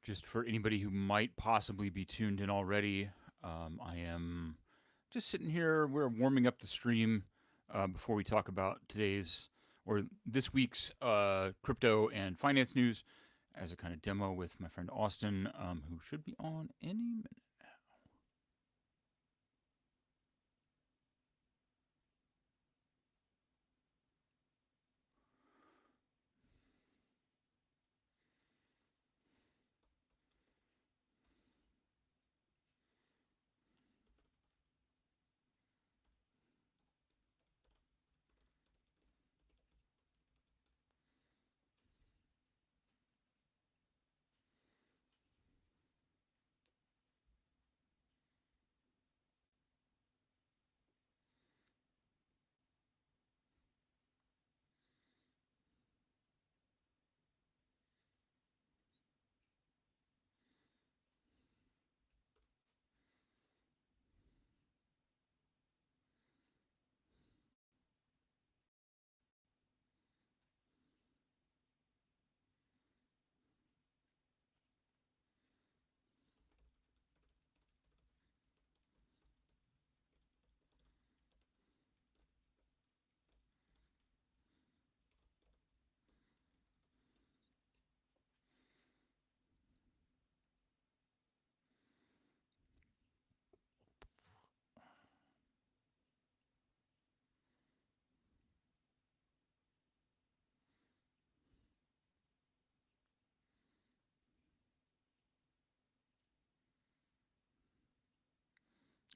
just for anybody who might possibly be tuned in already, I am just sitting here. We're warming up the stream before we talk about today's or this week's crypto and finance news as a kind of demo with my friend Austin, who should be on any minute.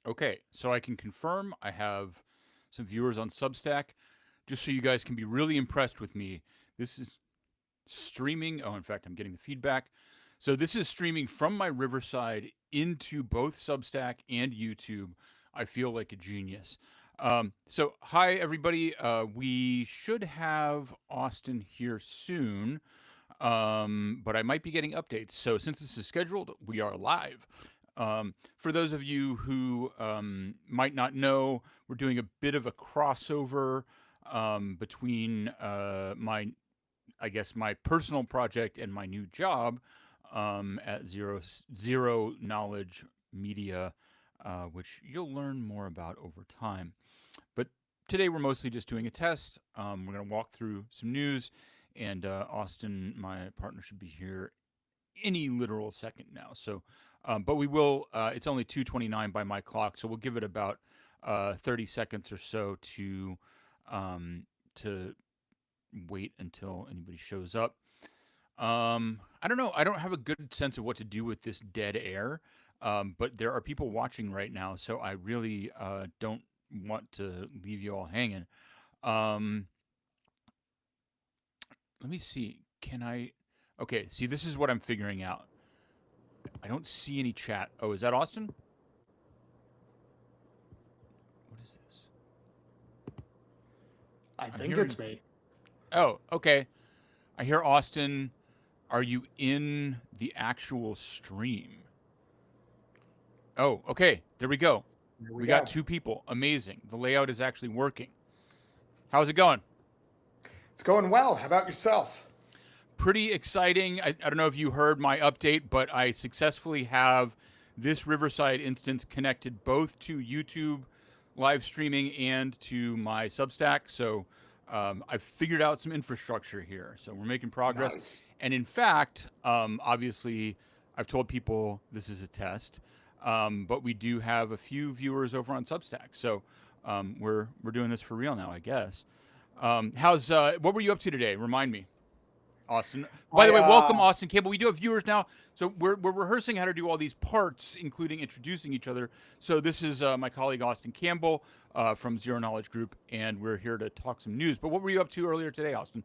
Okay, so I can confirm I have some viewers on Substack. Just so you guys can be really impressed with me, this is streaming. Oh, in fact, I'm getting the feedback. So this is streaming from my Riverside into both Substack and YouTube. I feel like a genius. So hi everybody. We should have Austin here soon, but I might be getting updates. So since this is scheduled, we are live. For those of you who might not know, we're doing a bit of a crossover between I guess my personal project and my new job at Zero Knowledge Media, which you'll learn more about over time. But today we're mostly just doing a test. We're going to walk through some news, and Austin, my partner, should be here any literal second now. So, but we will. It's only 2:29 by my clock, so we'll give it about 30 seconds or so to wait until anybody shows up. I don't know. I don't have a good sense of what to do with this dead air, but there are people watching right now, so I really don't want to leave you all hanging. Um, Let me see. Can I? Okay. See, this is what I'm figuring out. I don't see any chat. Oh, is that Austin? What is this? I I'm think hearing. it's me. Oh, okay. I hear Austin. Are you in the actual stream? Oh, okay. There we go. There we We got go. two people. Amazing. The layout is actually working. How's it going? It's going well. How about yourself? Pretty exciting. I don't know if you heard my update, but I successfully have this Riverside instance connected both to YouTube live streaming and to my Substack. So I've figured out some infrastructure here. So we're making progress. Nice. And in fact, obviously, I've told people this is a test, but we do have a few viewers over on Substack. So we're doing this for real now, I guess. How's what were you up to today? Remind me. Austin. By the I way, welcome, Austin Campbell. We do have viewers now, so we're rehearsing how to do all these parts, including introducing each other. So this is my colleague Austin Campbell from Zero Knowledge Group, and we're here to talk some news. But what were you up to earlier today, Austin?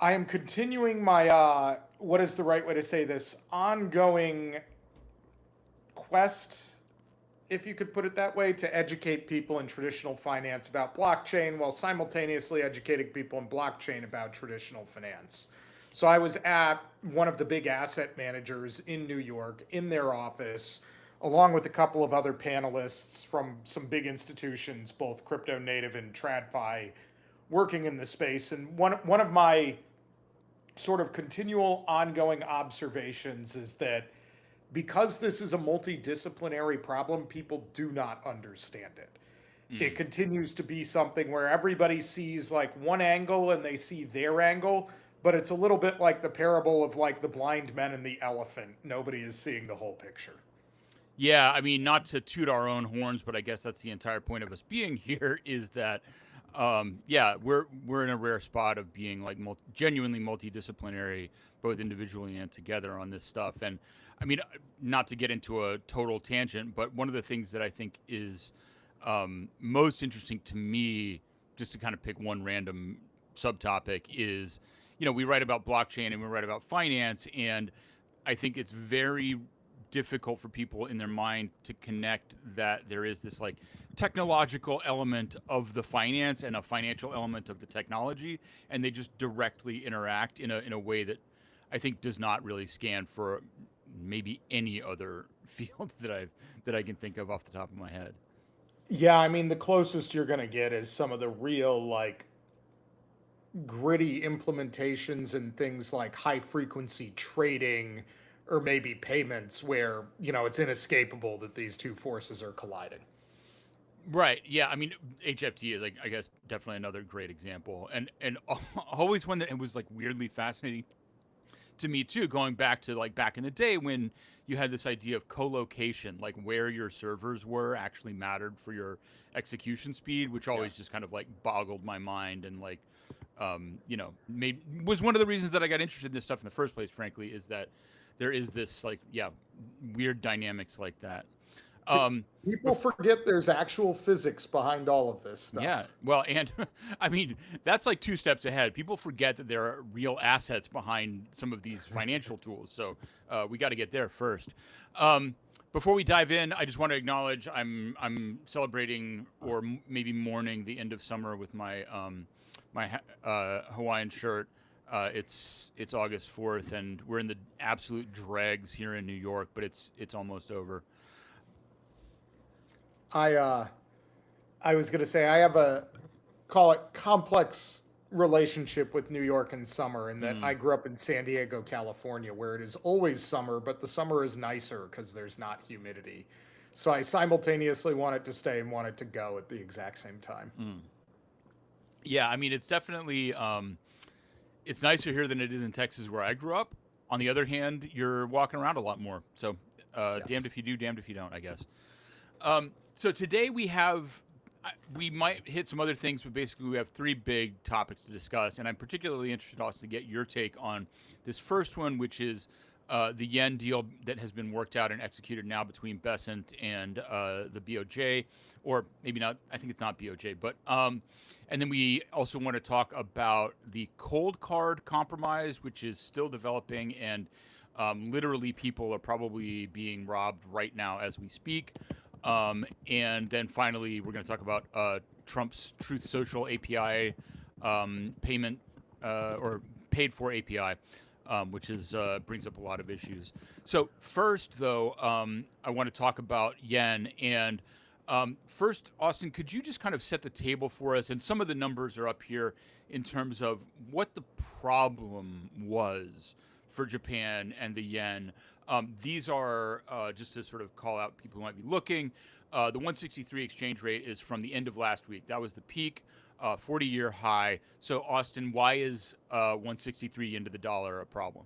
I am continuing my what is the right way to say this? Ongoing quest, if you could put it that way, to educate people in traditional finance about blockchain while simultaneously educating people in blockchain about traditional finance. So I was at one of the big asset managers in New York in their office, along with a couple of other panelists from some big institutions, both crypto native and TradFi, working in the space. And one of my sort of continual ongoing observations is that because this is a multidisciplinary problem, people do not understand it. It Mm. continues to be something where everybody sees like one angle and they see their angle, but it's a little bit like the parable of like the blind men and the elephant. Nobody is seeing the whole picture. Yeah, I mean, not to toot our own horns, but I guess that's the entire point of us being here is that, yeah, we're in a rare spot of being like genuinely multidisciplinary, both individually and together on this stuff. And I mean, not to get into a total tangent, but one of the things that I think is most interesting to me, just to kind of pick one random subtopic, is we write about blockchain and we write about finance, and I think it's very difficult for people in their mind to connect that there is this like technological element of the finance and a financial element of the technology, and they just directly interact in a way that I think does not really scan for maybe any other field that I can think of off the top of my head. Yeah, I mean, the closest you're going to get is some of the real, like, gritty implementations and things like high frequency trading or maybe payments where, it's inescapable that these two forces are colliding. Right. Yeah. I mean, HFT is like I guess definitely another great example, and always one that it was like weirdly fascinating to me too, going back to like back in the day when you had this idea of co-location, like where your servers were actually mattered for your execution speed, which always Yes. just kind of like boggled my mind and like made was one of the reasons that I got interested in this stuff in the first place, frankly, is that there is this like weird dynamics like that. Um People forget there's actual physics behind all of this Yeah, stuff. well, and I mean, that's like two steps ahead. People forget that there are real assets behind some of these financial tools. So we got to get there first. Um, before we dive in, I just want to acknowledge I'm celebrating or maybe mourning the end of summer with my Hawaiian shirt. It's August 4th, and we're in the absolute dregs here in New York, but it's almost over. I uh I was gonna say I have a call it complex relationship with New York and summer in that I Mm. grew up in San Diego, California, where it is always summer, but the summer is nicer because there's not humidity. So I simultaneously want it to stay and want it to go at the exact same time. Mm. Yeah, I mean, it's definitely it's nicer here than it is in Texas where I grew up. On the other hand, you're walking around a lot more. So, damned Yes. if you do, damned if you don't, I guess. So today we might hit some other things, but basically we have three big topics to discuss, and I'm particularly interested also to get your take on this first one, which is the yen deal that has been worked out and executed now between Besant and the BOJ, or maybe not. I think it's not BOJ, but and then we also want to talk about the cold card compromise, which is still developing, and literally people are probably being robbed right now as we speak. And then finally, we're going to talk about Trump's Truth Social API payment or paid for API, which is brings up a lot of issues. So first, though, I want to talk about yen. And first, Austin, could you just kind of set the table for us? And some of the numbers are up here in terms of what the problem was for Japan and the yen. These are just to sort of call out people who might be looking. The 163 exchange rate is from the end of last week. That was the peak, 40-year high. So, Austin, why is 163 into the dollar a problem?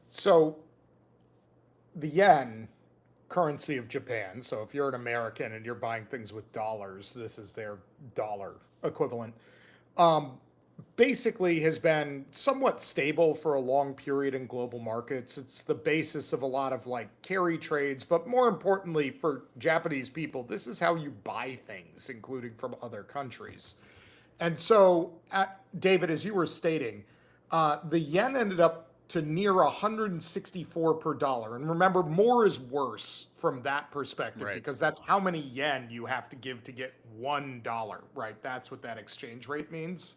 So the yen, currency of Japan. So if you're an American and you're buying things with dollars, this is their dollar equivalent. Um, Basically has been somewhat stable for a long period in global markets. It's the basis of a lot of like carry trades, but more importantly for Japanese people, this is how you buy things, including from other countries. And so, David, as you were stating, the yen ended up to near 164 per dollar. And remember, more is worse from that perspective Right. because that's how many yen you have to give to get $1, right? That's what that exchange rate means.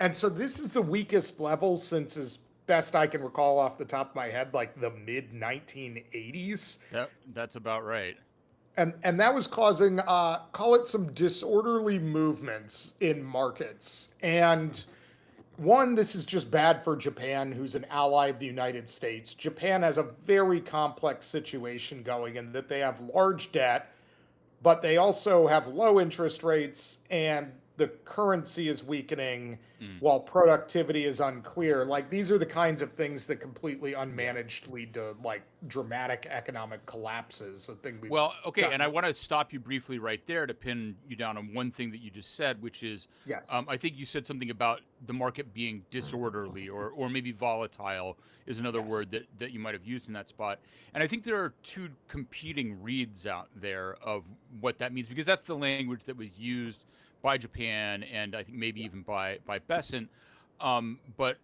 And so this is the weakest level since, as best I can recall off the top of my head, like the mid 1980s. That's about right. And that was causing call it some disorderly movements in markets. And One, this is just bad for Japan, who's an ally of the United States. Japan has a very complex situation going in that they have large debt, but they also have low interest rates and the currency is weakening Mm, while productivity is unclear. Like these are the kinds of things that completely yeah. unmanaged lead to like dramatic economic collapses, a thing we've Well, okay, and gotten. I want to stop you briefly right there to pin you down on one thing that you just said, which is, Yes. I think you said something about the market being disorderly, or maybe volatile is another Yes. word that you might have used in that spot. And I think there are two competing reads out there of what that means, because that's the language that was used by Japan, and I think maybe even by Besant. But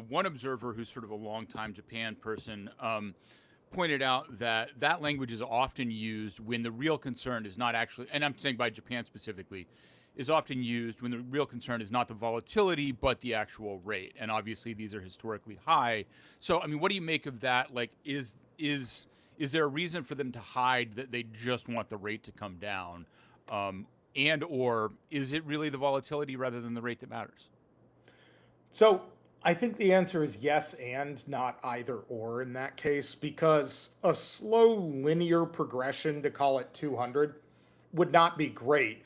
one observer who's sort of a longtime Japan person. Pointed out that that language is often used when the real concern is not actually, and I'm saying by Japan specifically, is often used when the real concern is not the volatility but the actual rate. And obviously these are historically high. So I mean, what do you make of that? Like, is there a reason for them to hide that they just want the rate to come down, and or is it really the volatility rather than the rate that matters? So I think the answer is yes and not either or in that case, because a slow linear progression, to call it 200, would not be great.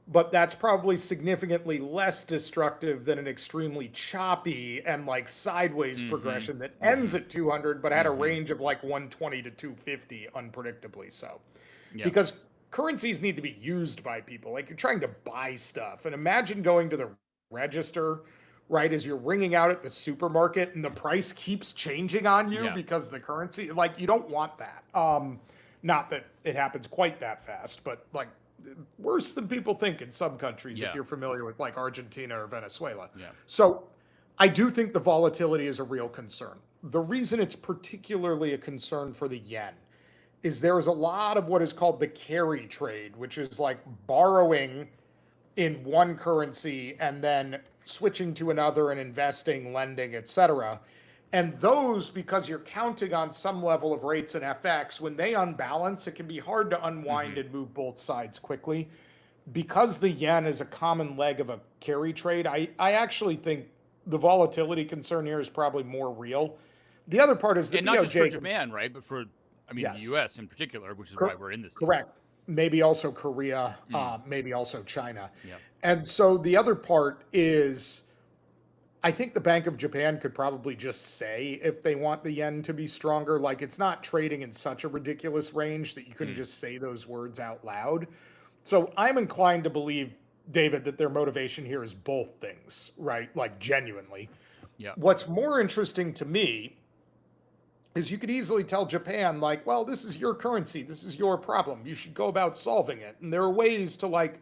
But that's probably significantly less destructive than an extremely choppy and like sideways Mm-hmm. progression that ends Mm-hmm. at 200 but had a Mm-hmm. range of like 120 to 250 unpredictably so. Yeah. Because currencies need to be used by people. Like you're trying to buy stuff. And imagine going to the register, right, as you're ringing out at the supermarket and the price keeps changing on you Yeah. because the currency, like, you don't want that. Not that it happens quite that fast, but like worse than people think in some countries if Yeah. you're familiar with like Argentina or Venezuela. Yeah. So I do think the volatility is a real concern. The reason it's particularly a concern for the yen is there is a lot of what is called the carry trade, which is like borrowing in one currency and then switching to another and investing, lending, etc. And those, because you're counting on some level of rates and FX, when they unbalance, it can be hard to unwind Mm-hmm. and move both sides quickly. Because the yen is a common leg of a carry trade, I actually think the volatility concern here is probably more real. The other part is the And not just for BOJ. Japan, right? But for, I mean, the Yes. U.S. in particular, which is why we're in this deal. Correct. Maybe also Korea, Mm. maybe also China. Yep. And so the other part is I think the Bank of Japan could probably just say if they want the yen to be stronger. Like it's not trading in such a ridiculous range that you couldn't Mm. just say those words out loud. So I'm inclined to believe, David, that their motivation here is both things, right? Like genuinely. Yep. What's more interesting to me is you could easily tell Japan, like, well, this is your currency, this is your problem. You should go about solving it. And there are ways to like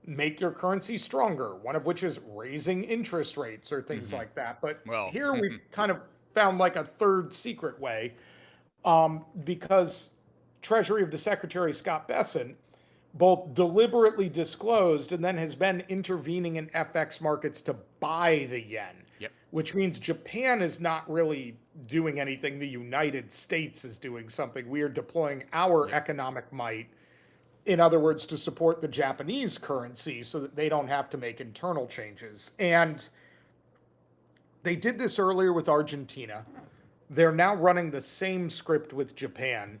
make your currency stronger, one of which is raising interest rates or things Mm-hmm. like that. But Well, here we've kind of found like a third secret way because Treasury of the Secretary Scott Bessent both deliberately disclosed and then has been intervening in FX markets to buy the yen, yep. which means Japan is not really doing anything. The United States is doing something. We are deploying our Yep. economic might, in other words, to support the Japanese currency so that they don't have to make internal changes. And they did this earlier with Argentina. They're now running the same script with Japan.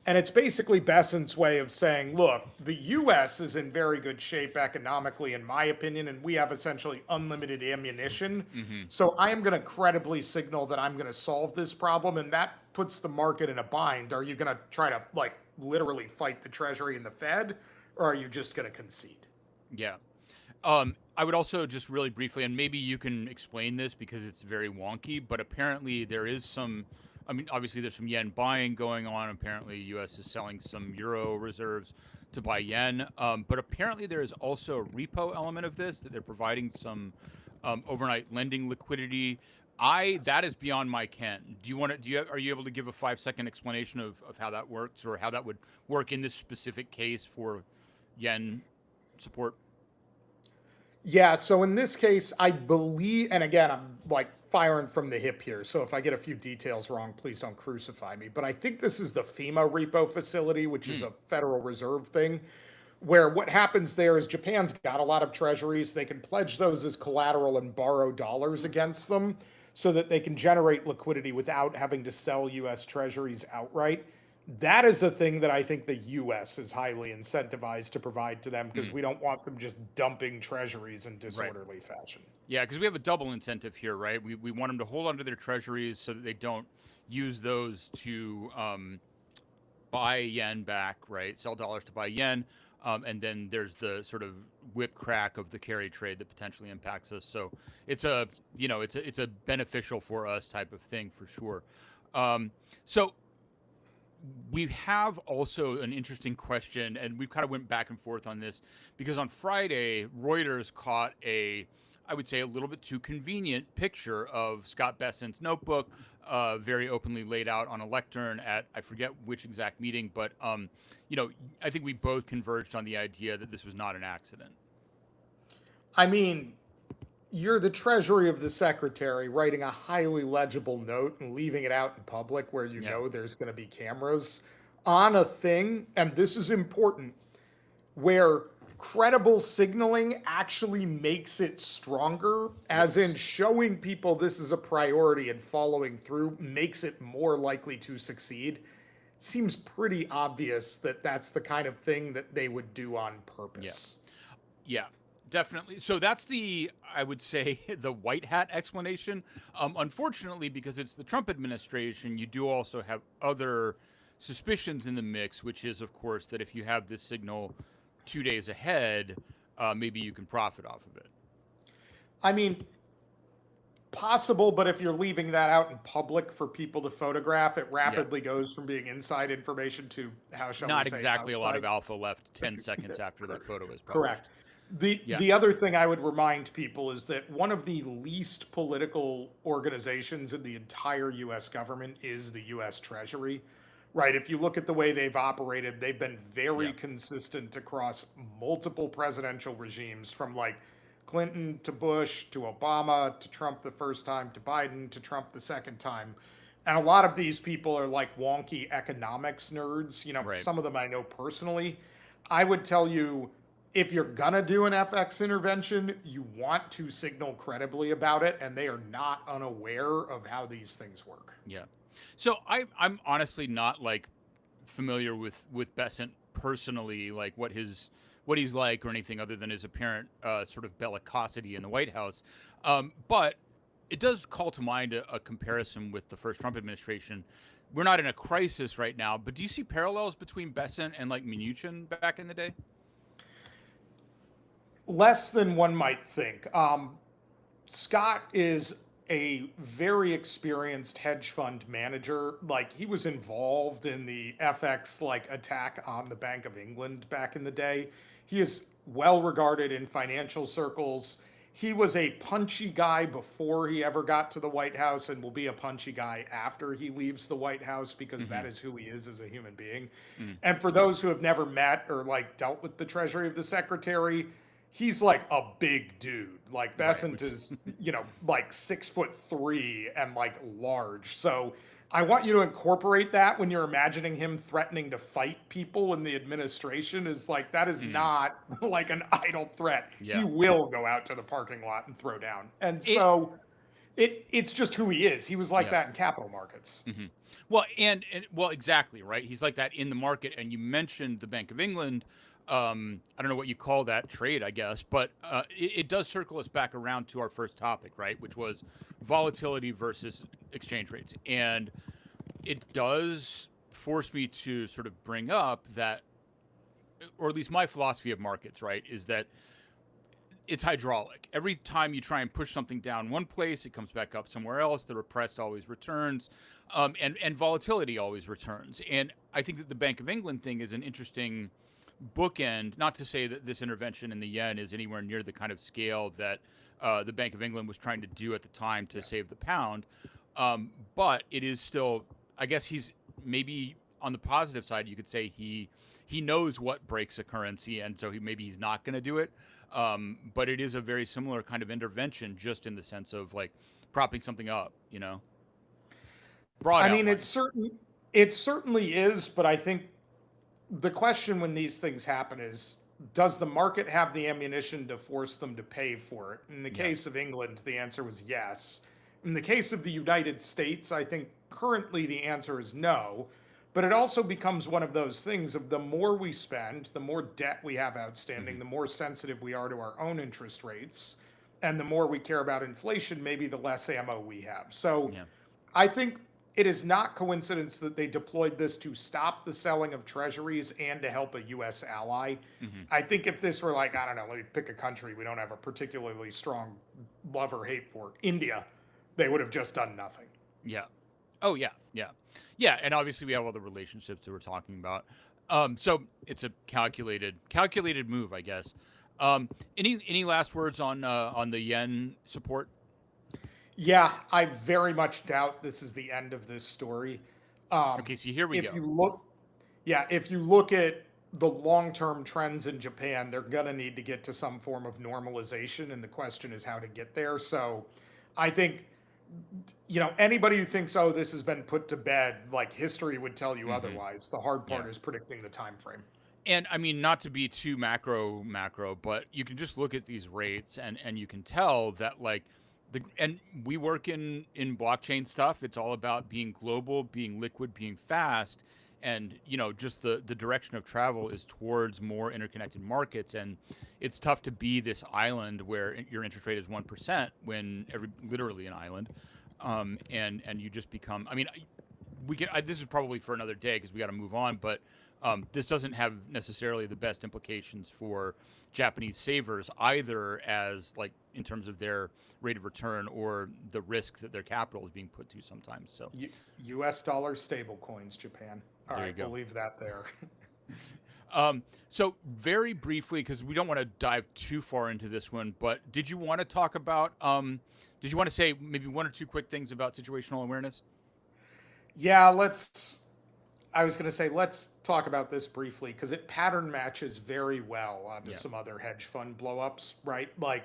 And it's basically Bessent's way of saying, look, the US is in very good shape economically, in my opinion, and we have essentially unlimited ammunition. Mm-hmm. So I am going to credibly signal that I'm going to solve this problem, and that puts the market in a bind. Are you going to try to, like, literally fight the Treasury and the Fed, or are you just going to concede? Yeah. I would also just really briefly, and maybe you can explain this because it's very wonky, but apparently there is some. I mean, obviously there's some yen buying going on. Apparently, U.S. is selling some euro reserves to buy yen. But apparently there is also a repo element of this that they're providing some overnight lending liquidity. I that is beyond my ken. Do you want to? Are you able to give a 5 second explanation of how that works or how that would work in this specific case for yen support? Yeah, so in this case, I believe, and again, I'm like firing from the hip here. So if I get a few details wrong, please don't crucify me. But I think this is the FEMA repo facility, which is Mm. a Federal Reserve thing, where what happens there is Japan's got a lot of treasuries. They can pledge those as collateral and borrow dollars against them so that they can generate liquidity without having to sell US treasuries outright. That is a thing that I think the US is highly incentivized to provide to them because Mm, we don't want them just dumping treasuries in right. disorderly fashion. Yeah, because we have a double incentive here, right? We want them to hold onto their treasuries so that they don't use those to buy yen back, right? Sell dollars to buy yen. And then there's the sort of whip crack of the carry trade that potentially impacts us. So it's a, it's a beneficial for us type of thing for sure. So we have also an interesting question, and we've kind of went back and forth on this because on Friday, Reuters caught I would say, a little bit too convenient picture of Scott Bessent's notebook, very openly laid out on a lectern at I forget which exact meeting, but I think we both converged on the idea that this was not an accident. I mean, you're the treasury of the secretary writing a highly legible note and leaving it out in public where you Yeah, know there's going to be cameras on a thing, and this is important, where credible signaling actually makes it stronger, as in yes, showing people this is a priority and following through makes it more likely to succeed. It seems pretty obvious that that's the kind of thing that they would do on yeah. purpose. Yeah, definitely. So that's I would say, the white hat explanation. Unfortunately, because it's the Trump administration, you do also have other suspicions in the mix, which is, of course, that if you have this signal 2 days ahead, maybe you can profit off of it. I mean, possible, but if you're leaving that out in public for people to photograph, it Yeah, rapidly goes from being inside information to, how shall we not say, exactly a lot of outside. alpha left 10 seconds after that photo is published. Correct. The Yeah. the other thing I would remind people is that one of the least political organizations in the entire US government is the US Treasury. Right, if you look at the way they've operated, they've been very Yeah. consistent across multiple presidential regimes from like Clinton to Bush to Obama to Trump the first time to Biden to Trump the second time. And a lot of these people are like wonky economics nerds. Right. Some of them I know personally. I would tell you if you're gonna do an FX intervention, you want to signal credibly about it, and they are not unaware of how these things work. Yeah. So I'm honestly not like familiar with Besant personally, like what he's like or anything other than his apparent sort of bellicosity in the White House. But it does call to mind a comparison with the first Trump administration. We're not in a crisis right now, but do you see parallels between Besant and like Mnuchin back in the day? Less than one might think. Scott is a very experienced hedge fund manager. Like he was involved in the FX like attack on the Bank of England back in the day. He is well regarded in financial circles. He was a punchy guy before he ever got to the White House and will be a punchy guy after he leaves the White House because Mm-hmm. that is who he is as a human being. Mm. And for those who have never met or like dealt with the Treasury of the Secretary, he's like a big dude. Like Right. Besant Which is, like 6'3" and like large. So I want you to incorporate that when you're imagining him threatening to fight people in the administration. Is like that is mm, not like an idle threat. He yeah. will go out to the parking lot and throw down. And It so it's just who he is. He was like yeah. that in capital markets. Hmm. Well, and well, exactly right. He's like that in the market, and you mentioned the Bank of England. I don't know what you call that trade, I guess, but it does circle us back around to our first topic, right, which was volatility versus exchange rates, and it does force me to sort of bring up that, or at least my philosophy of markets, right, is that it's hydraulic. Every time you try and push something down one place, it comes back up somewhere else. The repressed always returns, and volatility always returns. And I think that the Bank of England thing is an interesting bookend. Not to say that this intervention in the yen is anywhere near the kind of scale that the Bank of England was trying to do at the time to Yes. save the pound, but it is still. I guess he's maybe on the positive side. You could say he knows what breaks a currency, and so maybe he's not going to do it. But it is a very similar kind of intervention, just in the sense of like propping something up, broad I mean, outlines. it certainly is, but I think the question when these things happen is does the market have the ammunition to force them to pay for it? In the Yeah. case of England, the answer was yes. In the case of the United States, I think currently the answer is no. But it also becomes one of those things of the more we spend, the more debt we have outstanding, Hmm. the more sensitive we are to our own interest rates, and the more we care about inflation, maybe the less ammo we have. So Yeah. I think it is not coincidence that they deployed this to stop the selling of treasuries and to help a U.S. ally. Hmm. I think if this were like, I don't know, let me pick a country we don't have a particularly strong love or hate for, India, they would have just done nothing. Yeah. Oh yeah, yeah, yeah. And obviously we have all the relationships that we're talking about. So it's a calculated move, I guess. Any last words on the yen support? Yeah, I very much doubt this is the end of this story. Okay, so here we If go. you look, yeah, if you look at the long-term trends in Japan, they're gonna need to get to some form of normalization, and the question is how to get there. So, I think anybody who thinks, oh, this has been put to bed, like history would tell you Hmm. otherwise. The hard Yeah. part is predicting the time frame. And I mean, not to be too macro, but you can just look at these rates and you can tell that like and we work in blockchain stuff. It's all about being global, being liquid, being fast, and just the direction of travel is towards more interconnected markets. And it's tough to be this island where your interest rate is 1% when literally an island, and you just become. I mean, this is probably for another day because we got to move on, but this doesn't have necessarily the best implications for Japanese savers either, as like in terms of their rate of return or the risk that their capital is being put to sometimes. So U.S. dollar stable coins, Japan. All there you right, we'll go. leave that there. So very briefly, because we don't want to dive too far into this one, but did you want to talk about? Did you want to say maybe one or two quick things about situational awareness? Yeah, I was going to say, let's talk about this briefly because it pattern matches very well onto Yeah. some other hedge fund blowups, right? Like,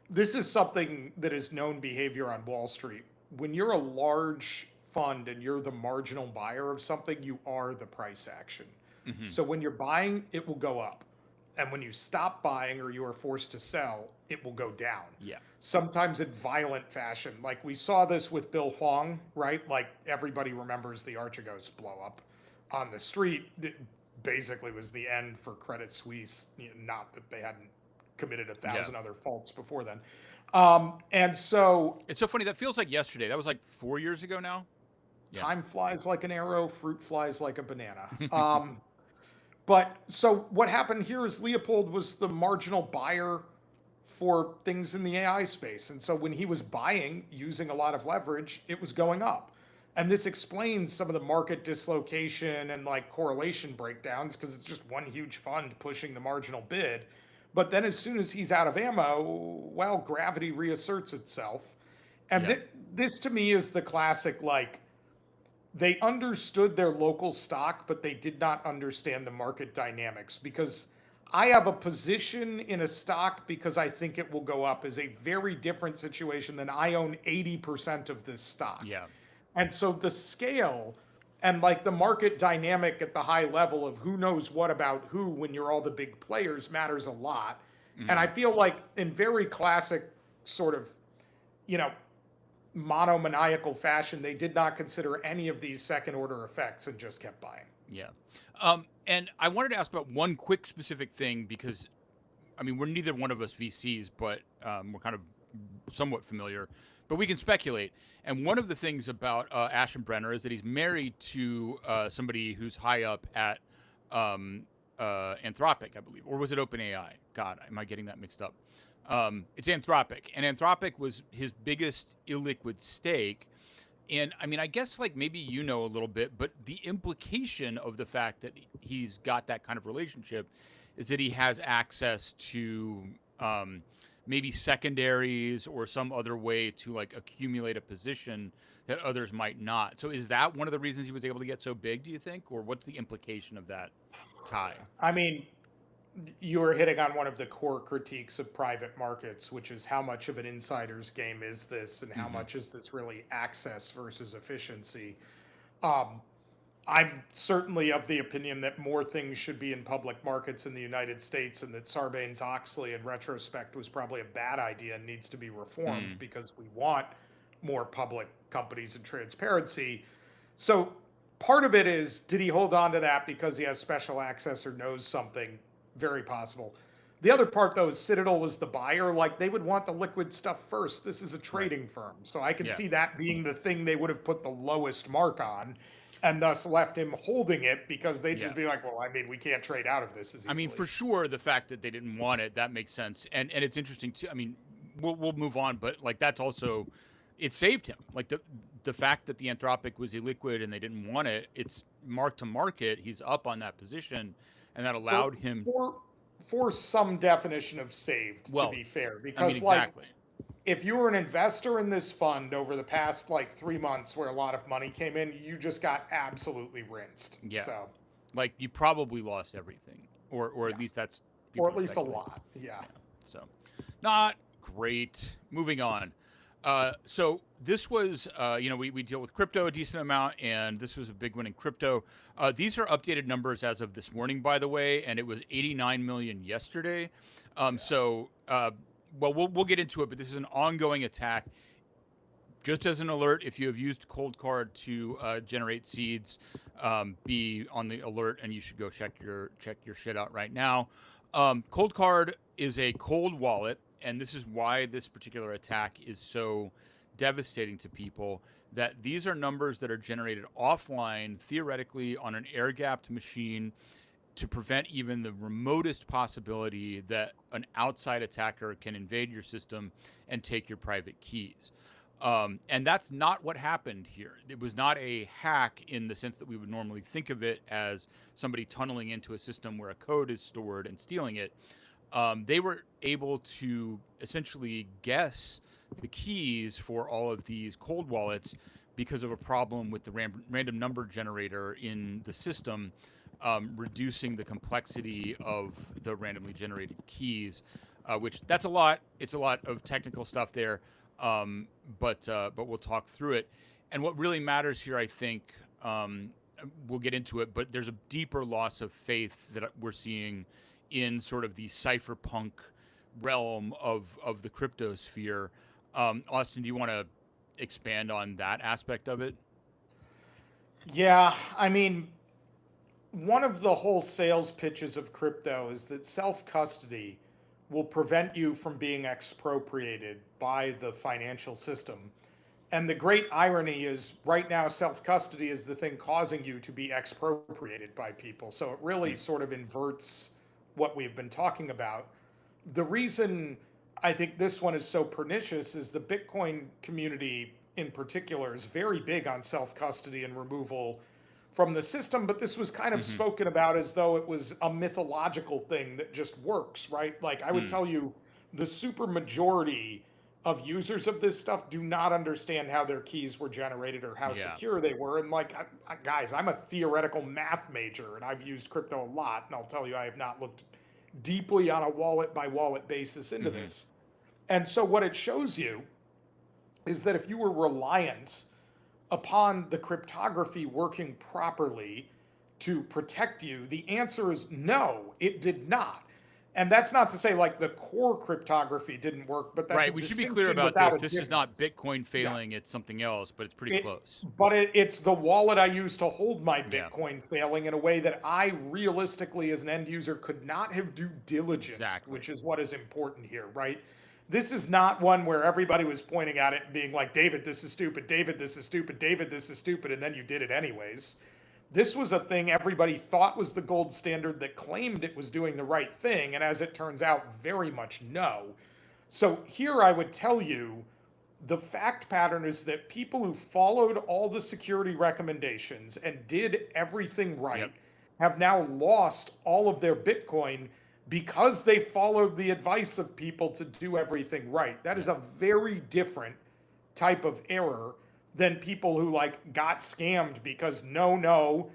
this is something that is known behavior on Wall Street. When you're a large fund and you're the marginal buyer of something, you are the price action. Hmm. So when you're buying, it will go up. And when you stop buying or you are forced to sell, it will go down. Yeah. Sometimes in violent fashion. Like we saw this with Bill Huang, right? Like everybody remembers the Archegos blow up on the street. It basically was the end for Credit Suisse. Not that they hadn't committed a Yeah. thousand other faults before then. And so It's so funny. That feels like yesterday. That was like 4 years ago now. Yeah. time flies like an arrow, fruit flies like a banana. But so what happened here is Leopold was the marginal buyer for things in the AI space. And so when he was buying using a lot of leverage, it was going up. And this explains some of the market dislocation and like correlation breakdowns because it's just one huge fund pushing the marginal bid. But then as soon as he's out of ammo, well, gravity reasserts itself. And Yeah. this to me is the classic like they understood their local stock, but they did not understand the market dynamics because I have a position in a stock because I think it will go up is a very different situation than I own 80% of this stock. Yeah. And so the scale and like the market dynamic at the high level of who knows what about who when you're all the big players matters a lot. And I Hmm. feel like in very classic sort of, you know, monomaniacal fashion, they did not consider any of these second order effects and just kept buying. Yeah. And I wanted to ask about one quick specific thing because, I mean, we're neither one of us VCs, but we're kind of somewhat familiar, but we can speculate. And one of the things about Aschenbrenner is that he's married to somebody who's high up at um, Anthropic, I believe, or was it OpenAI? God, am I getting that mixed up? It's Anthropic, and Anthropic was his biggest illiquid stake. And I mean, I guess like maybe a little bit, but the implication of the fact that he's got that kind of relationship is that he has access to um, maybe secondaries or some other way to like accumulate a position that others might not. So is that one of the reasons he was able to get so big, do you think? Or what's the implication of that tie? I mean, you were hitting on one of the core critiques of private markets, which is how much of an insider's game is this and how Hmm. much is this really access versus efficiency. Um, I'm certainly of the opinion that more things should be in public markets in the United States, and that Sarbanes-Oxley, in retrospect, was probably a bad idea and needs to be reformed because we want more public companies and transparency. So part of it is, did he hold on to that because he has special access or knows something? Very possible. The other part, though, is Citadel was the buyer. Like, they would want the liquid stuff first. This is a Right. trading firm. So I can Yeah. see that being the thing they would have put the lowest mark on, and thus left him holding it, because they'd Yeah. just be like, well, I mean, we can't trade out of this as easily. I mean, for sure, the fact that they didn't want it, that makes sense, and it's interesting too. I mean, we'll move on, but like that's also, it saved him. Like the fact that the Anthropic was illiquid and they didn't want it, it's mark to market. He's up on that position, and that for, allowed him. for some definition of saved, to Well, be fair, I mean, because like, exactly. if you were an investor in this fund over the past like 3 months where a lot of money came in, you just got absolutely rinsed. Yeah. So, Like you probably lost everything, or yeah. at least that's Or people at least a speculate. lot. Yeah. So, not great. Moving on. So this was, we deal with crypto a decent amount, and this was a big one in crypto. These are updated numbers as of this morning, by the way, and it was 89 million yesterday. Well, we'll get into it, but this is an ongoing attack. Just as an alert, if you have used Cold Card to generate seeds, be on the alert, and you should go check your shit out right now. Cold Card is a cold wallet, and this is why this particular attack is so devastating to people. That these are numbers that are generated offline, theoretically on an air-gapped machine, to prevent even the remotest possibility that an outside attacker can invade your system and take your private keys. And that's not what happened here. It was not a hack in the sense that we would normally think of it as somebody tunneling into a system where a code is stored and stealing it. They were able to essentially guess the keys for all of these cold wallets because of a problem with the random number generator in the system, reducing the complexity of the randomly generated keys, which that's a lot. It's a lot of technical stuff there. But we'll talk through it. And what really matters here, I think, we'll get into it, but there's a deeper loss of faith that we're seeing in sort of the cypherpunk realm of the crypto sphere. Austin, do you want to expand on that aspect of it? Yeah. I mean, one of the whole sales pitches of crypto is that self custody will prevent you from being expropriated by the financial system. And the great irony is, right now, self custody is the thing causing you to be expropriated by people. So it really sort of inverts what we've been talking about. The reason I think this one is so pernicious is the Bitcoin community in particular is very big on self custody and removal from the system, but this was kind of Mm-hmm. spoken about as though it was a mythological thing that just works, right? Like, I would Mm. tell you, the super majority of users of this stuff do not understand how their keys were generated or how Yeah. secure they were. And like, guys, I'm a theoretical math major and I've used crypto a lot, and I'll tell you, I have not looked deeply on a wallet by wallet basis into Mm-hmm. this. And so what it shows you is that if you were reliant upon the cryptography working properly to protect you, the answer is no, it did not. And that's not to say like the core cryptography didn't work, but that's Right. a We should be distinction clear about without this. a This is not difference. Bitcoin Yeah. failing. It's something else, but it's pretty close. It's the wallet I use to hold my Yeah. Bitcoin failing in a way that I realistically, as an end user, could not have due diligence, Exactly. which is what is important here, right? This is not one where everybody was pointing at it and being like, David, this is stupid. David, this is stupid. David, this is stupid. And then you did it anyways. This was a thing everybody thought was the gold standard, that claimed it was doing the right thing. And as it turns out, very much no. So here I would tell you, the fact pattern is that people who followed all the security recommendations and did everything right Yep. have now lost all of their Bitcoin because they followed the advice of people to do everything right. That is a very different type of error than people who like got scammed because no,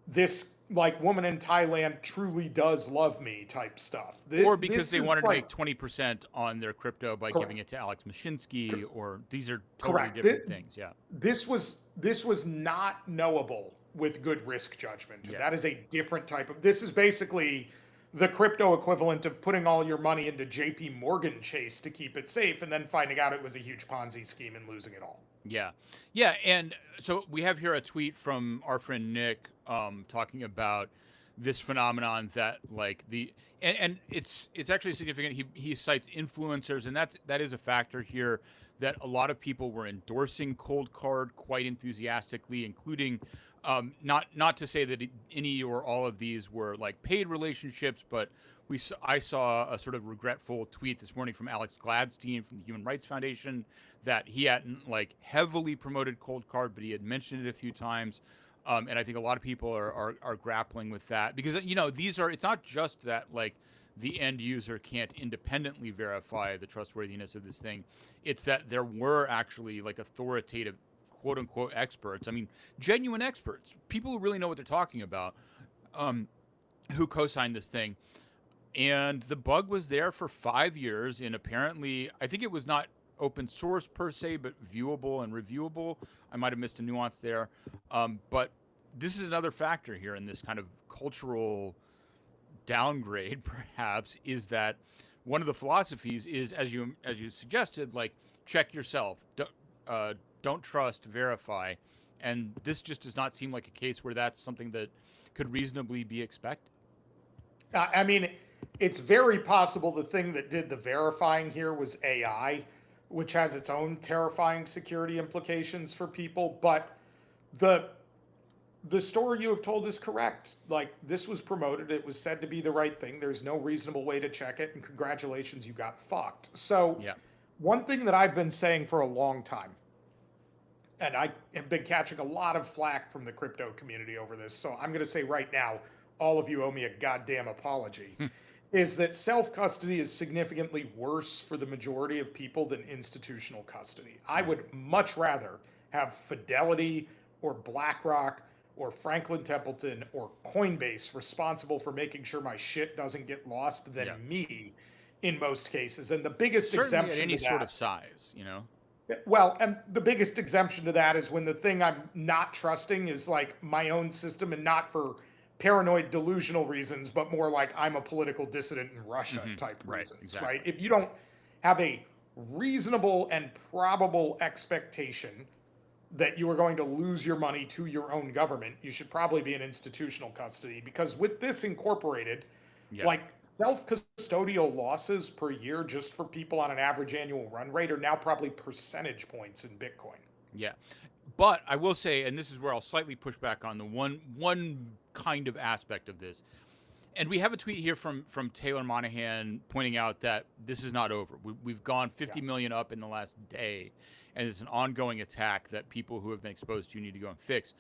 this like woman in Thailand truly does love me type stuff. Or because This they is wanted to like, make 20% on their crypto by correct. giving it to Alex Mashinsky, or these are totally Correct. different things. Yeah. This was not knowable with good risk judgment. And Yeah. that is a different type of, this is basically the crypto equivalent of putting all your money into JP Morgan Chase to keep it safe and then finding out it was a huge Ponzi scheme and losing it all. Yeah. Yeah. And so we have here a tweet from our friend Nick talking about this phenomenon that like and it's actually significant. He cites influencers, and that is a factor here, that a lot of people were endorsing Cold Card quite enthusiastically, including not to say that any or all of these were like paid relationships, but I saw a sort of regretful tweet this morning from Alex Gladstein from the Human Rights Foundation that he hadn't like heavily promoted Cold Card, but he had mentioned it a few times. And I think a lot of people are grappling with that because, you know, it's not just that like the end user can't independently verify the trustworthiness of this thing. It's that there were actually like authoritative quote unquote experts. I mean, genuine experts, people who really know what they're talking about, who co-signed this thing. And the bug was there for 5 years, and apparently, I think it was not open source per se, but viewable and reviewable. I might have missed a nuance there, but this is another factor here in this kind of cultural downgrade. Perhaps is that one of the philosophies is, as you suggested, like check yourself, don't trust, verify, and this just does not seem like a case where that's something that could reasonably be expected. I mean, it's very possible the thing that did the verifying here was AI, which has its own terrifying security implications for people. But the story you have told is correct. Like, this was promoted, it was said to be the right thing. There's no reasonable way to check it, and congratulations, you got fucked. So, Yeah. one thing that I've been saying for a long time, and I have been catching a lot of flack from the crypto community over this, so I'm going to say right now, all of you owe me a goddamn apology, is that self-custody is significantly worse for the majority of people than institutional custody. I would much rather have Fidelity or BlackRock or Franklin Templeton or Coinbase responsible for making sure my shit doesn't get lost than me in most cases. And the biggest Certainly exemption at any to that, sort of size, you know. well, and the biggest exemption to that is when the thing I'm not trusting is like my own system, and not for paranoid delusional reasons, but more like I'm a political dissident in Russia type reasons, exactly. right? If you don't have a reasonable and probable expectation that you are going to lose your money to your own government, you should probably be in institutional custody, because with this incorporated, like self-custodial losses per year just for people on an average annual run rate are now probably percentage points in Bitcoin. Yeah. But I will say, and this is where I'll slightly push back on the one kind of aspect of this. And we have a tweet here from Taylor Monahan pointing out that this is not over. We've gone 50 million up in the last day, and it's an ongoing attack that people who have been exposed to need to go and fix.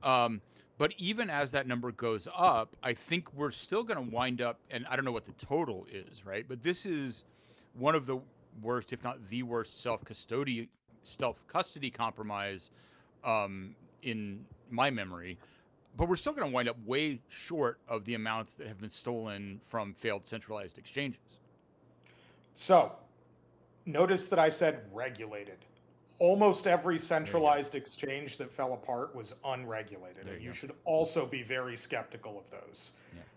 But even as that number goes up, I think we're still going to wind up, and I don't know what the total is, right? But this is one of the worst, if not the worst, self-custody compromise in my memory. But we're still going to wind up way short of the amounts that have been stolen from failed centralized exchanges. So, notice that I said regulated. Almost every centralized exchange that fell apart was unregulated, and you should also be very skeptical of those.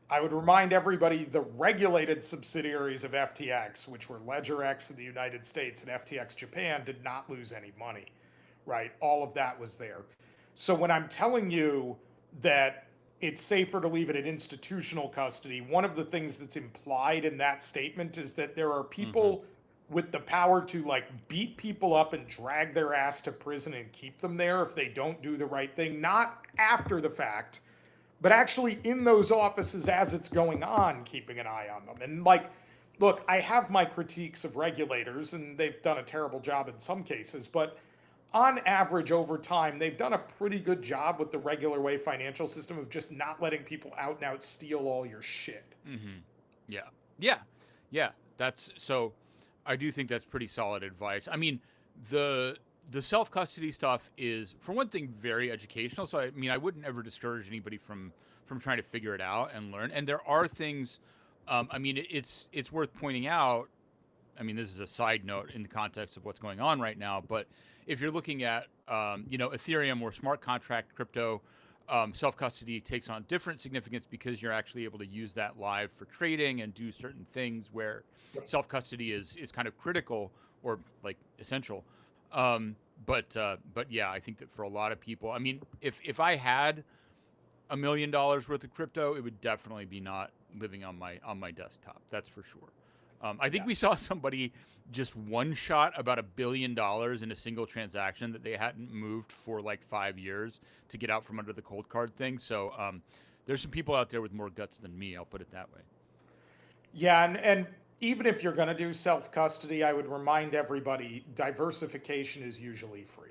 I would remind everybody the regulated subsidiaries of FTX, which were LedgerX in the United States and FTX Japan, did not lose any money, right? All of that was there. So when I'm telling you that it's safer to leave it in institutional custody, one of the things that's implied in that statement is that there are people with the power to like beat people up and drag their ass to prison and keep them there if they don't do the right thing, not after the fact, but actually in those offices as it's going on, keeping an eye on them. And like, look, I have my critiques of regulators, and they've done a terrible job in some cases, but on average over time, they've done a pretty good job with the regular way financial system of just not letting people out and out steal all your shit. Yeah. That's so. I do think that's pretty solid advice. I mean, the self-custody stuff is, for one thing, very educational. So I mean, I wouldn't ever discourage anybody from trying to figure it out and learn. And there are things. I mean, it's worth pointing out. I mean, this is a side note in the context of what's going on right now. But if you're looking at Ethereum or smart contract crypto, Self-custody takes on different significance because you're actually able to use that live for trading and do certain things where self-custody is kind of critical or like essential. But yeah, I think that for a lot of people, I mean, if I had $1 million worth of crypto, it would definitely be not living on my desktop. That's for sure. I think we saw somebody just one shot about $1 billion in a single transaction that they hadn't moved for like 5 years to get out from under the cold card thing. So there's some people out there with more guts than me. I'll put it that way. Yeah, and even if you're going to do self custody, I would remind everybody diversification is usually free.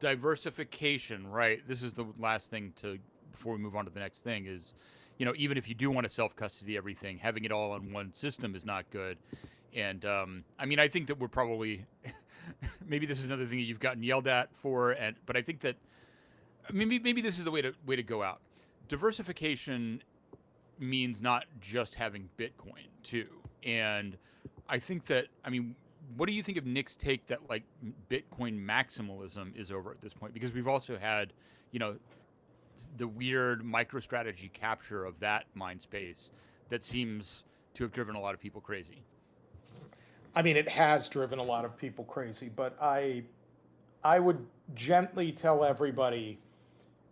Diversification, right? This is the last thing to before we move on to the next thing is, even if you do want to self custody everything, having it all on one system is not good. And I mean, I think that we're probably maybe this is another thing that you've gotten yelled at for, but I think that maybe this is the way to go out. Diversification means not just having Bitcoin too, and I think that what do you think of Nick's take that like Bitcoin maximalism is over at this point? Because we've also had, the weird MicroStrategy capture of that mind space that seems to have driven a lot of people crazy. I mean, it has driven a lot of people crazy, but I would gently tell everybody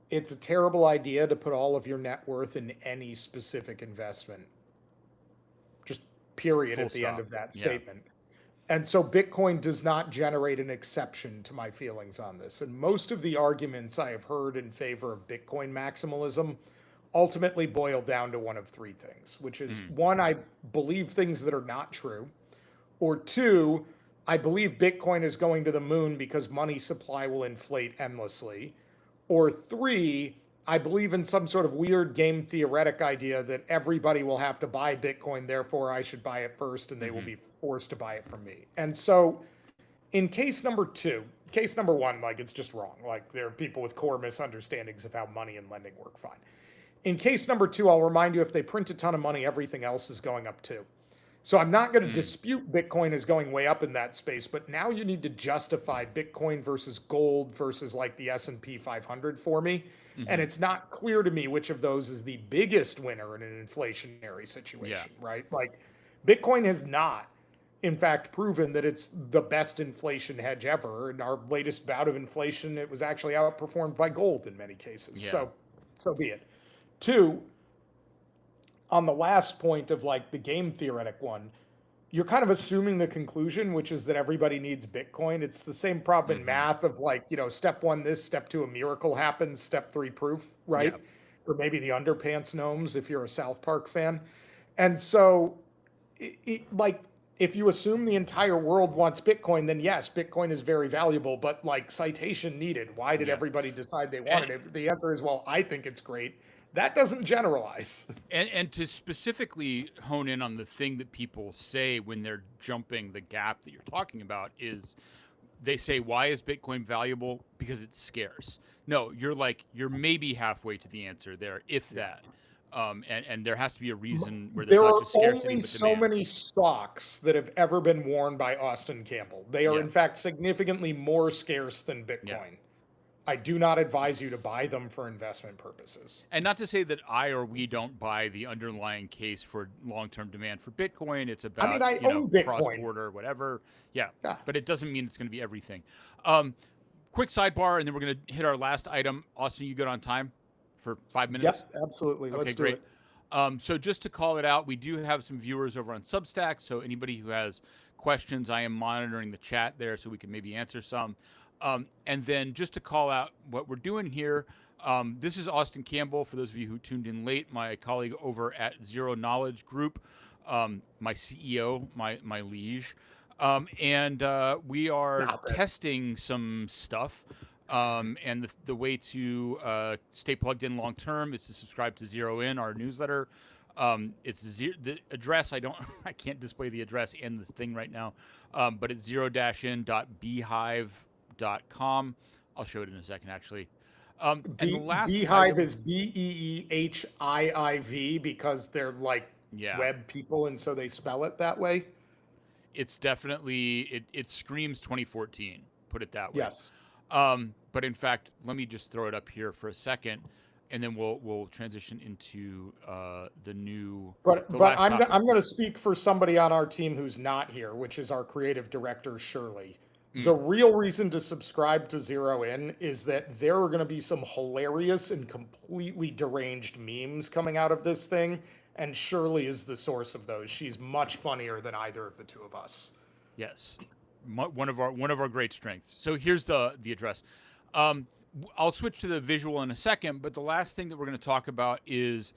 it's a terrible idea to put all of your net worth in any specific investment. Just period Full at the stop. end of that Yeah. statement. And so Bitcoin does not generate an exception to my feelings on this. And most of the arguments I have heard in favor of Bitcoin maximalism ultimately boil down to one of three things, which is one, I believe things that are not true, or two, I believe Bitcoin is going to the moon because money supply will inflate endlessly, or three, I believe in some sort of weird game theoretic idea that everybody will have to buy Bitcoin, therefore I should buy it first and they will be forced to buy it from me. And so in case number one, like it's just wrong. Like there are people with core misunderstandings of how money and lending work fine. In case number two, I'll remind you if they print a ton of money, everything else is going up too. So I'm not going to dispute Bitcoin is going way up in that space, but now you need to justify Bitcoin versus gold versus like the S&P 500 for me. And it's not clear to me which of those is the biggest winner in an inflationary situation, right? Like Bitcoin has not, in fact, proven that it's the best inflation hedge ever. In our latest bout of inflation, it was actually outperformed by gold in many cases. Yeah. So be it. Two, on the last point of like the game theoretic one, you're kind of assuming the conclusion, which is that everybody needs Bitcoin. It's the same problem in math of like, step one, this, step two, a miracle happens, step three, proof, right? Yeah. Or maybe the underpants gnomes if you're a South Park fan. And so, like, if you assume the entire world wants Bitcoin, then yes, Bitcoin is very valuable, but like citation needed. Why did everybody decide they wanted it? The answer is, well, I think it's great. That doesn't generalize. And to specifically hone in on the thing that people say when they're jumping the gap that you're talking about is they say, why is Bitcoin valuable? Because it's scarce. No, you're maybe halfway to the answer there, if that. And there has to be a reason where there's There not are just scarcity, only but so demand. many stocks that have ever been worn by Austin Campbell. They are, Yeah. in fact, significantly more scarce than Bitcoin. Yeah. I do not advise you to buy them for investment purposes. And not to say that I or we don't buy the underlying case for long-term demand for Bitcoin. It's about, I own Bitcoin. cross-border, whatever. Yeah, Yeah. but it doesn't mean it's going to be everything. Quick sidebar, and then we're going to hit our last item. Austin, you good on time for 5 minutes? Yep, absolutely. Okay, Let's do great. it. So just to call it out, we do have some viewers over on Substack. So anybody who has questions, I am monitoring the chat there so we can maybe answer some. And then just to call out what we're doing here, this is Austin Campbell, for those of you who tuned in late, my colleague over at Zero Knowledge Group, my CEO, my liege. And we are testing some stuff. And the way to stay plugged in long term is to subscribe to Zero In, our newsletter. It's the address. I can't display the address in this thing right now, but it's zero-in.beehiiv.com. I'll show it in a second, actually. And the last Beehive item, is Beehiiv because they're like web people, and so they spell it that way. It's definitely it screams 2014. Put it that way. Yes. But in fact, let me just throw it up here for a second, and then we'll transition into the But last topic. I'm going to speak for somebody on our team who's not here, which is our creative director Shirley. The Mm, real reason to subscribe to Zero In is that there are going to be some hilarious and completely deranged memes coming out of this thing, and Shirley is the source of those. She's much funnier than either of the two of us. yes, one of our great strengths. So here's the address. I'll switch to the visual in a second, but the last thing that we're going to talk about is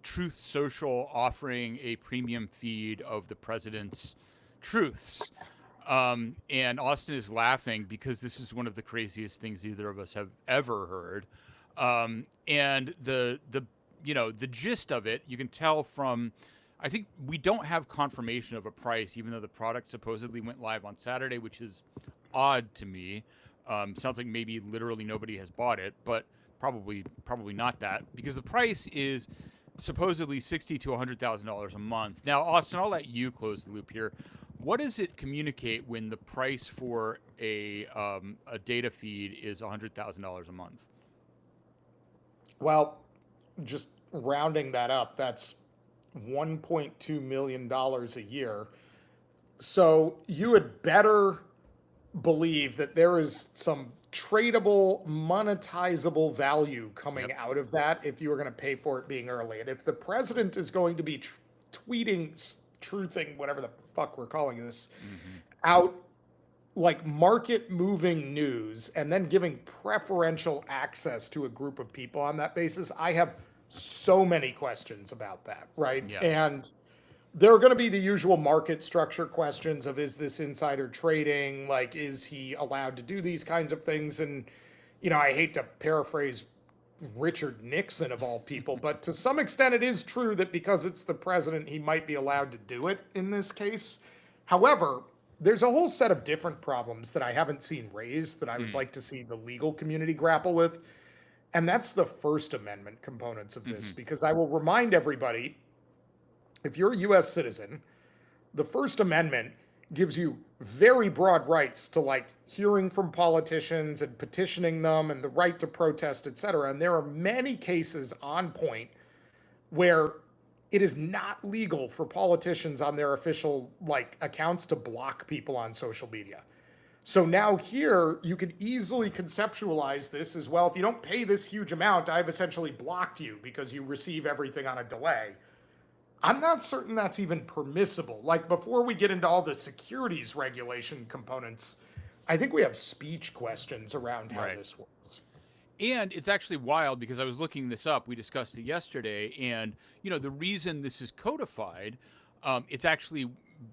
Truth Social offering a premium feed of the president's truths. And Austin is laughing because this is one of the craziest things either of us have ever heard. And the gist of it, you can tell from. I think we don't have confirmation of a price, even though the product supposedly went live on Saturday, which is odd to me. Sounds like maybe literally nobody has bought it, but probably not that, because the price is supposedly $60,000 to $100,000 a month. Now, Austin, I'll let you close the loop here. What does it communicate when the price for a data feed is $100,000 a month? Well, just rounding that up, that's $1.2 million a year. So you had better believe that there is some tradable, monetizable value coming Yep. out of that if you are going to pay for it being early. And if the president is going to be tweeting, truthing, whatever the fuck we're calling this, Mm-hmm. out like market moving news and then giving preferential access to a group of people on that basis, I have so many questions about that, right? Yeah. And there are going to be the usual market structure questions of, is this insider trading? Like, is he allowed to do these kinds of things? And, I hate to paraphrase Richard Nixon of all people, but to some extent it is true that because it's the president, he might be allowed to do it in this case. However, there's a whole set of different problems that I haven't seen raised that I would Mm. like to see the legal community grapple with. And that's the First Amendment components of this, Mm-hmm. because I will remind everybody, if you're a US citizen, the First Amendment gives you very broad rights to like hearing from politicians and petitioning them and the right to protest, et cetera. And there are many cases on point where it is not legal for politicians on their official like accounts to block people on social media. So now here you could easily conceptualize this as, well, if you don't pay this huge amount, I've essentially blocked you because you receive everything on a delay. I'm not certain that's even permissible. Like, before we get into all the securities regulation components, I think we have speech questions around how Right. this works. And it's actually wild because I was looking this up. We discussed it yesterday, and the reason this is codified, it's actually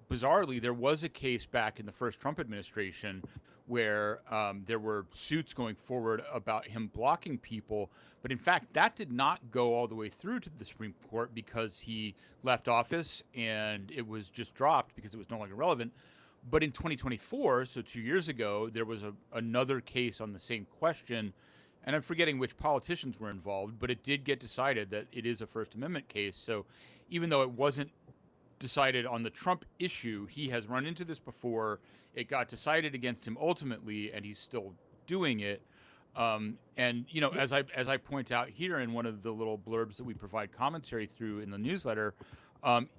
bizarrely there was a case back in the first Trump administration where there were suits going forward about him blocking people, but in fact that did not go all the way through to the Supreme Court because he left office and it was just dropped because it was no longer relevant. But in 2024, so 2 years ago, there was another case on the same question, and I'm forgetting which politicians were involved, but it did get decided that it is a First Amendment case. So even though it wasn't decided on the Trump issue, he has run into this before. It got decided against him ultimately, and he's still doing it. And as I point out here in one of the little blurbs that we provide commentary through in the newsletter,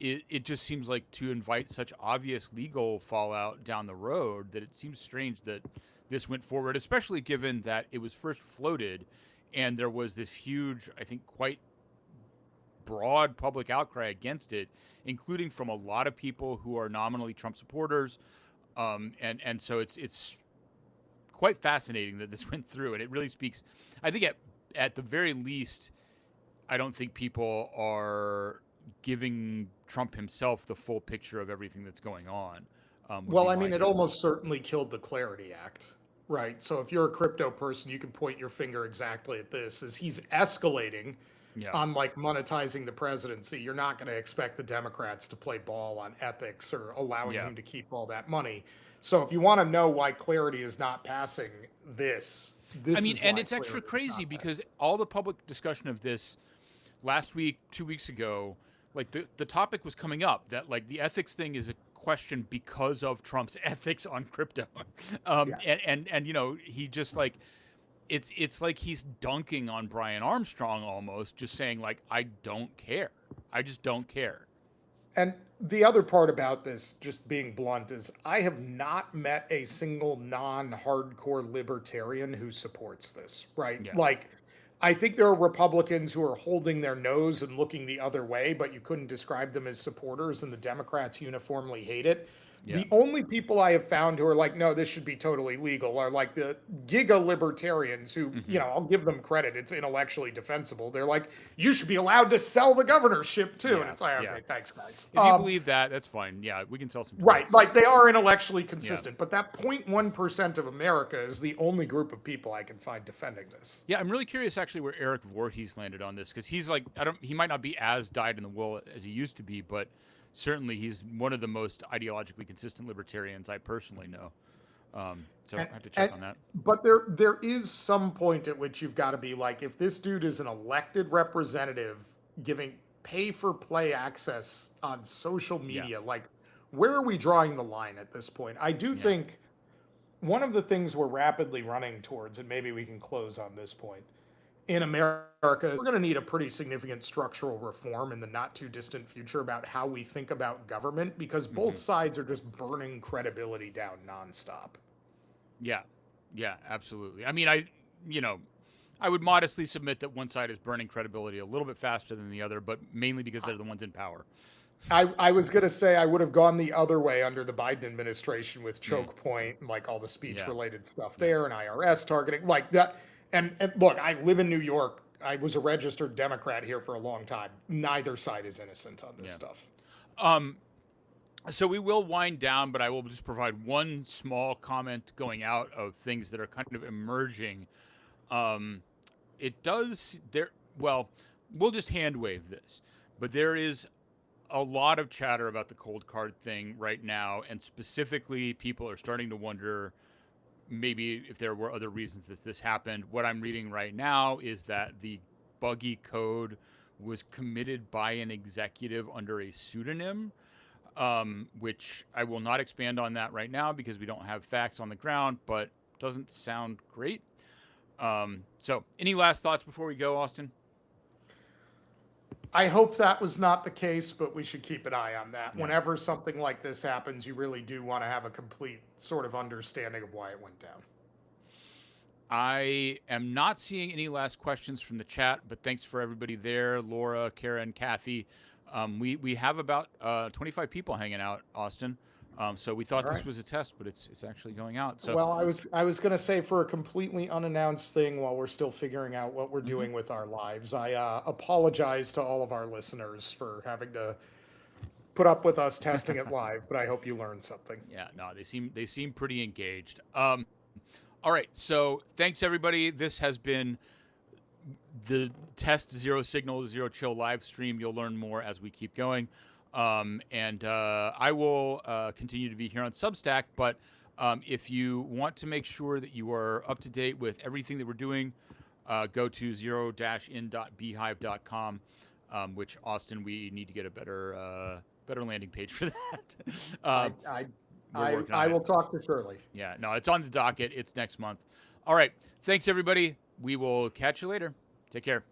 it just seems like to invite such obvious legal fallout down the road that it seems strange that this went forward, especially given that it was first floated and there was this huge, I think, quite broad public outcry against it, including from a lot of people who are nominally Trump supporters. And so it's quite fascinating that this went through, and it really speaks. I think at the very least, I don't think people are giving Trump himself the full picture of everything that's going on. Would Well, be I my mean, it guess. almost certainly killed the Clarity Act, right? So if you're a crypto person, you can point your finger exactly at this. As he's escalating Yeah, on like monetizing the presidency, you're not going to expect the Democrats to play ball on ethics or allowing yeah. him to keep all that money. So if you want to know why Clarity is not passing this, I this mean, is and why it's extra Clarity is crazy not passing. because all the public discussion of this last week, 2 weeks ago, like the topic was coming up that like the ethics thing is a question because of Trump's ethics on crypto. Yes. And you know, he just like it's like he's dunking on Brian Armstrong almost, just saying like I don't care. I just don't care. And the other part about this, just being blunt, is I have not met a single non hardcore libertarian who supports this, right? Yeah. Like, I think there are Republicans who are holding their nose and looking the other way, but you couldn't describe them as supporters, and the Democrats uniformly hate it. Yeah. The only people I have found who are like, no, this should be totally legal are like the giga libertarians who, Mm-hmm. I'll give them credit. It's intellectually defensible. They're like, you should be allowed to sell the governorship too. And Yeah. it's like, Yeah. okay, thanks, guys. If you believe that, that's fine. Yeah, we can sell some Right. tweets. Like they are intellectually consistent, but that 0.1% of America is the only group of people I can find defending this. Yeah, I'm really curious actually where Eric Voorhees landed on this because he's like he might not be as dyed in the wool as he used to be, but certainly he's one of the most ideologically consistent libertarians I personally know. So I have to check on that. But there is some point at which you've got to be like, if this dude is an elected representative giving pay for play access on social media, like where are we drawing the line at this point? I do think one of the things we're rapidly running towards, and maybe we can close on this point, in America, we're going to need a pretty significant structural reform in the not too distant future about how we think about government because both sides are just burning credibility down nonstop. Yeah. Yeah, absolutely. I mean, I would modestly submit that one side is burning credibility a little bit faster than the other, but mainly because they're the ones in power. I was going to say I would have gone the other way under the Biden administration with choke point and like all the speech related stuff there and IRS targeting like that. And look, I live in New York. I was a registered Democrat here for a long time. Neither side is innocent on this stuff. So we will wind down, but I will just provide one small comment going out of things that are kind of emerging. It does there. Well, we'll just hand wave this, but there is a lot of chatter about the cold card thing right now, and specifically, people are starting to wonder maybe if there were other reasons that this happened. What I'm reading right now is that the buggy code was committed by an executive under a pseudonym, which I will not expand on that right now because we don't have facts on the ground, but doesn't sound great. So any last thoughts before we go, Austin? I hope that was not the case, but we should keep an eye on that. Whenever something like this happens, you really do want to have a complete sort of understanding of why it went down. I am not seeing any last questions from the chat, but thanks for everybody there, Laura, Karen, Kathy. We have about 25 people hanging out, Austin. So we thought this was a test, but it's actually going out. So well, I was going to say for a completely unannounced thing while we're still figuring out what we're doing with our lives, I apologize to all of our listeners for having to put up with us testing it live, but I hope you learned something. Yeah, no, they seem pretty engaged. All right, so thanks everybody. This has been the test Zero Signal Zero Chill live stream. You'll learn more as we keep going. And I will continue to be here on Substack, but if you want to make sure that you are up to date with everything that we're doing, go to zero-in.beehive.com, which, Austin, we need to get a better landing page for that. I will talk to Shirley. Yeah, no, it's on the docket. It's next month. All right. Thanks, everybody. We will catch you later. Take care.